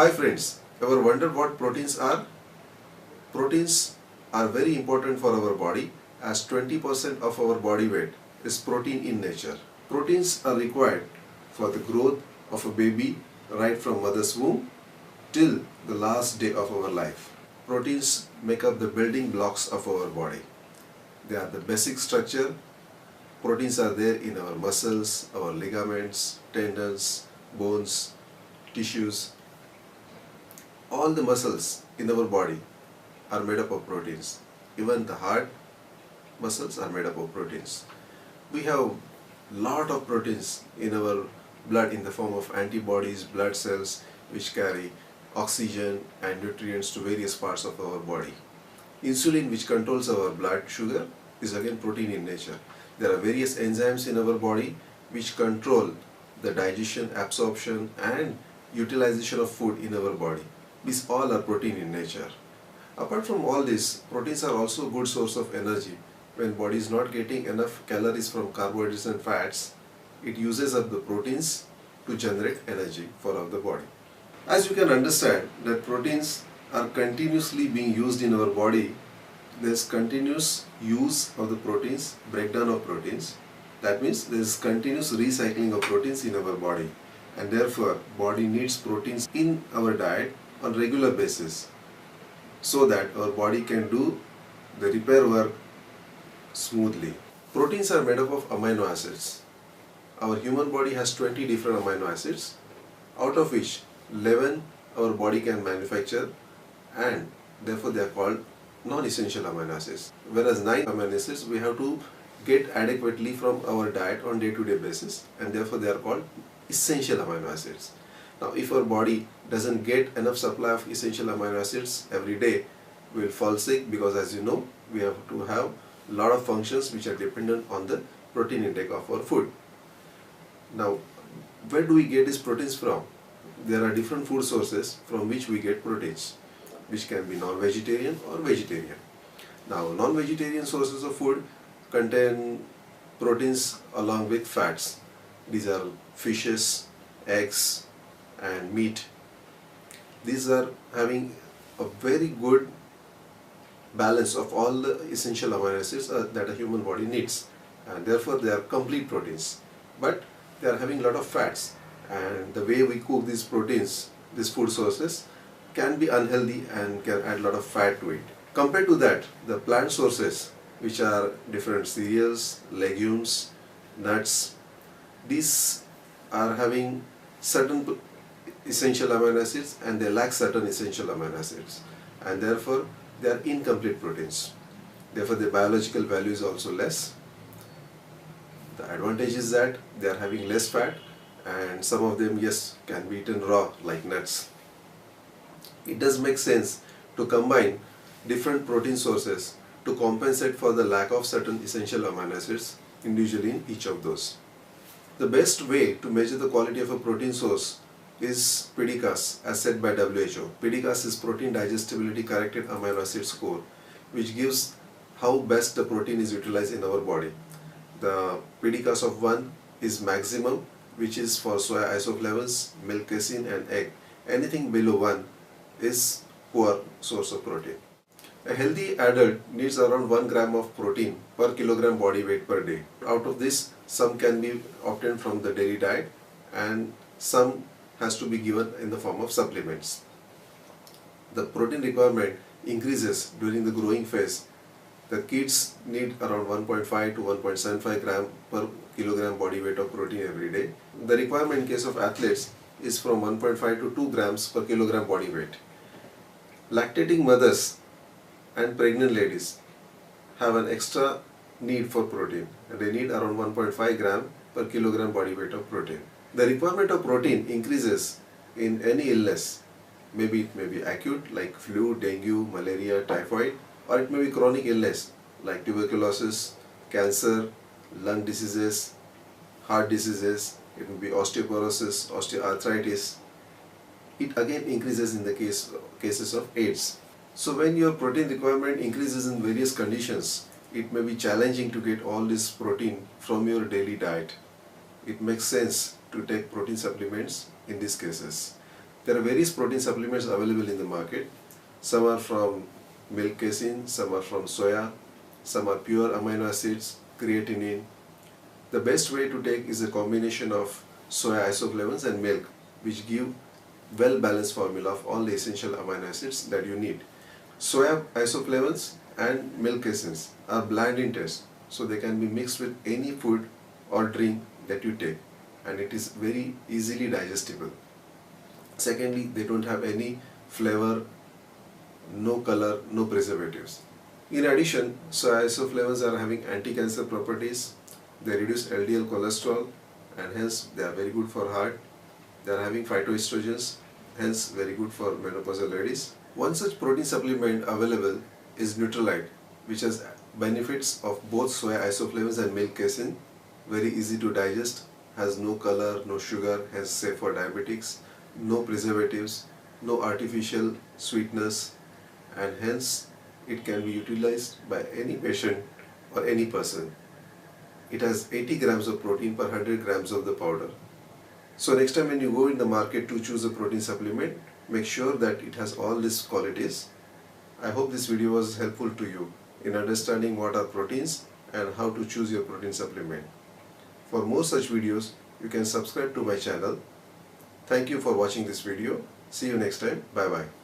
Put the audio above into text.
Hi friends, ever wondered what proteins are? Proteins are very important for our body as 20% of our body weight is protein in nature. Proteins are required for the growth of a baby right from mother's womb till the last day of our life. Proteins make up the building blocks of our body. They are the basic structure. Proteins are there in our muscles, our ligaments, tendons, bones, tissues. All the muscles in our body are made up of proteins. Even the heart muscles are made up of proteins. We have lot of proteins in our blood in the form of antibodies, blood cells which carry oxygen and nutrients to various parts of our body. Insulin, which controls our blood sugar, is again protein in nature. There are various enzymes in our body which control the digestion, absorption and utilization of food in our body. These all are protein in nature. Apart from all this, proteins are also a good source of energy. When body is not getting enough calories from carbohydrates and fats, it uses up the proteins to generate energy for the body. As you can understand that proteins are continuously being used in our body, there is continuous use of the proteins, breakdown of proteins. That means there is continuous recycling of proteins in our body, and therefore body needs proteins in our diet on regular basis so that our body can do the repair work smoothly. Proteins are made up of amino acids. Our human body has 20 different amino acids, out of which 11 our body can manufacture, and therefore they are called non-essential amino acids. Whereas 9 amino acids we have to get adequately from our diet on day-to-day basis, and therefore they are called essential amino acids. Now if our body doesn't get enough supply of essential amino acids every day, we will fall sick, because as you know, we have to have a lot of functions which are dependent on the protein intake of our food. Now where do we get these proteins from? There are different food sources from which we get proteins, which can be non-vegetarian or vegetarian. Now non-vegetarian sources of food contain proteins along with fats. These are fishes, eggs and meat. These are having a very good balance of all the essential amino acids that a human body needs, and therefore they are complete proteins. But they are having a lot of fats, and the way we cook these proteins, these food sources, can be unhealthy and can add a lot of fat to it. Compared to that, the plant sources, which are different cereals, legumes, nuts, these are having certain essential amino acids and they lack certain essential amino acids, and therefore they are incomplete proteins. Therefore the biological value is also less. The advantage is that they are having less fat, and some of them, yes, can be eaten raw like nuts. It does make sense to combine different protein sources to compensate for the lack of certain essential amino acids individually in each of those. The best way to measure the quality of a protein source is PDCAAS, as said by WHO. PDCAAS is Protein Digestibility Corrected Amino Acid Score, which gives how best the protein is utilized in our body. The PDCAAS of 1 is maximum, which is for soy isoflavones, milk casein and egg. Anything below 1 is poor source of protein. A healthy adult needs around 1 gram of protein per kilogram body weight per day. Out of this, some can be obtained from the daily diet and some has to be given in the form of supplements. The protein requirement increases during the growing phase. The kids need around 1.5 to 1.75 gram per kilogram body weight of protein every day. The requirement in case of athletes is from 1.5 to 2 grams per kilogram body weight. Lactating mothers and pregnant ladies have an extra need for protein, and they need around 1.5 gram per kilogram body weight of protein. The requirement of protein increases in any illness. Maybe it may be acute like flu, dengue, malaria, typhoid, or it may be chronic illness like tuberculosis, cancer, lung diseases, heart diseases. It may be osteoporosis, osteoarthritis. It again increases in the cases of AIDS. So when your protein requirement increases in various conditions, it may be challenging to get all this protein from your daily diet. It makes sense to take protein supplements in these cases. There are various protein supplements available in the market. Some are from milk casein, some are from soya, some are pure amino acids, creatinine. The best way to take is a combination of soya isoflavones and milk, which give well balanced formula of all the essential amino acids that you need. Soya isoflavones and milk caseins are bland in taste, so they can be mixed with any food or drink that you take, and it is very easily digestible. Secondly, they don't have any flavor, no color, no preservatives. In addition, soya isoflavones are having anti-cancer properties. They reduce LDL cholesterol and hence they are very good for heart. They are having phytoestrogens, hence very good for menopausal ladies. One such protein supplement available is Nutrilite, which has benefits of both soya isoflavones and milk casein. Very easy to digest, has no color, no sugar, hence safe for diabetics, no preservatives, no artificial sweetness, and hence it can be utilized by any patient or any person. It has 80 grams of protein per 100 grams of the powder. So next time when you go in the market to choose a protein supplement, make sure that it has all these qualities. I hope this video was helpful to you in understanding what are proteins and how to choose your protein supplement. For more such videos, you can subscribe to my channel. Thank you for watching this video. See you next time. Bye bye.